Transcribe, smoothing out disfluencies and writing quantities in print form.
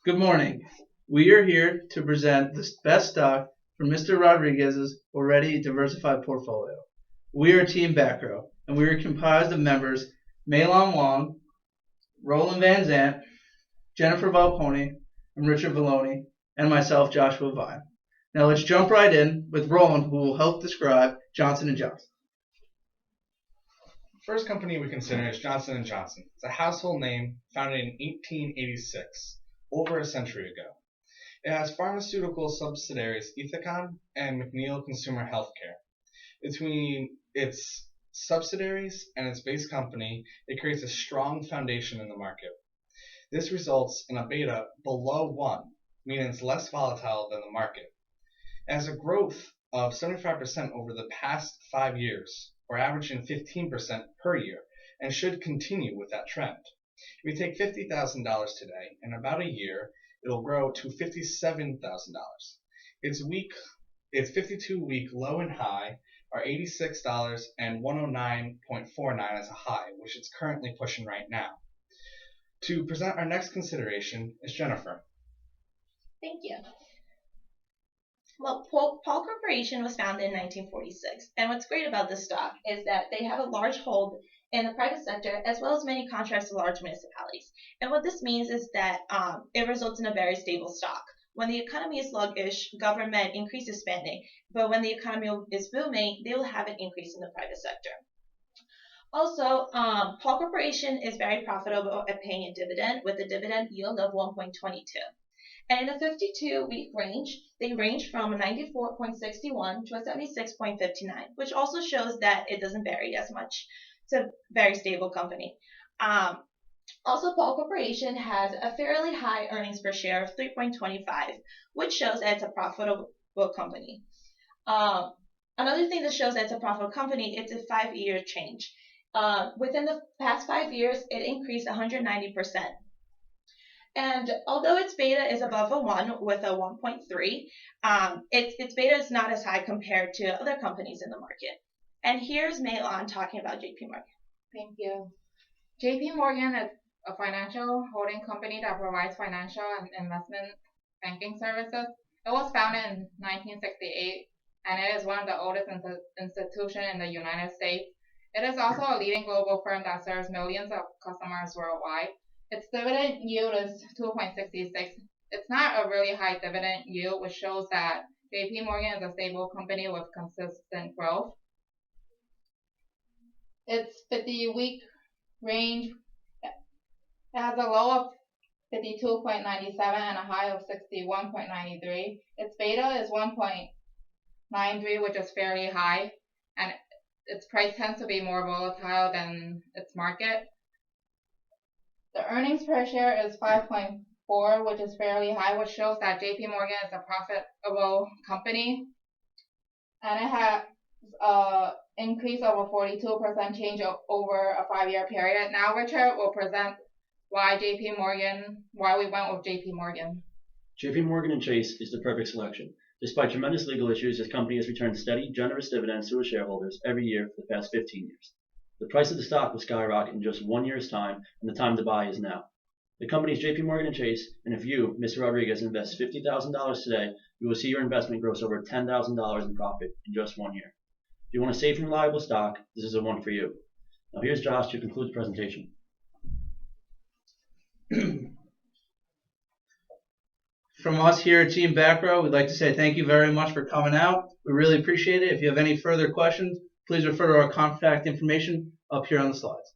Good morning. We are here to present the best stock for Mr. Rodriguez's already diversified portfolio. We are Team Backrow, and we are comprised of members Maylon Wong, Roland Van Zant, Jennifer Valponi, and Richard Vallone, and myself, Joshua Vine. Now let's jump right in with Roland, who will help describe Johnson & Johnson. First company we consider is Johnson & Johnson. It's a household name founded in 1886, over a century ago. It has pharmaceutical subsidiaries Ethicon and McNeil Consumer Healthcare. Between its subsidiaries and its base company, it creates a strong foundation in the market. This results in a beta below 1, meaning it's less volatile than the market. It has a growth of 75% over the past 5 years, or averaging 15% per year, and should continue with that trend. If you take $50,000 today, in about a year, it'll grow to $57,000. Its 52-week low and high are $86 and $109.49 as a high, which it's currently pushing right now. To present our next consideration is Jennifer. Thank you. Well, Paul Corporation was founded in 1946, and what's great about this stock is that they have a large hold in the private sector as well as many contracts with large municipalities. And what this means is that it results in a very stable stock. When the economy is sluggish, government increases spending, but when the economy is booming, they will have an increase in the private sector. Also, Paul Corporation is very profitable at paying a dividend with a dividend yield of 1.22. And in the 52-week range, they range from a 94.61 to a 76.59, which also shows that it doesn't vary as much. It's a very stable company. Also, Paul Corporation has a fairly high earnings per share of 3.25, which shows that it's a profitable company. Another thing that shows that it's a profitable company, it's a 5-year change. Within the past 5 years, it increased 190%. And although its beta is above a 1 with a 1.3, its beta is not as high compared to other companies in the market. And here's Maylon talking about JP Morgan. Thank you. JP Morgan is a financial holding company that provides financial and investment banking services. It was founded in 1968, and it is one of the oldest institutions in the United States. It is also a leading global firm that serves millions of customers worldwide. Its dividend yield is 2.66. It's not a really high dividend yield, which shows that JP Morgan is a stable company with consistent growth. Its 50-week range has a low of 52.97 and a high of 61.93. Its beta is 1.93, which is fairly high, and its price tends to be more volatile than its market. The earnings per share is 5.4, which is fairly high, which shows that JP Morgan is a profitable company, and it has an increase of a 42% change over a 5-year period. Now Richard will present why we went with JP Morgan. JP Morgan & Chase is the perfect selection. Despite tremendous legal issues, this company has returned steady, generous dividends to its shareholders every year for the past 15 years. The price of the stock will skyrocket in just 1 year's time, and the time to buy is now. The company is JP Morgan & Chase, and if you, Mr. Rodriguez, invest $50,000 today, you will see your investment gross over $10,000 in profit in just 1 year. If you want a safe and reliable stock, this is the one for you. Now here's Josh to conclude the presentation. From us here at Team Backrow, we'd like to say thank you very much for coming out. We really appreciate it. If you have any further questions, please refer to our contact information up here on the slides.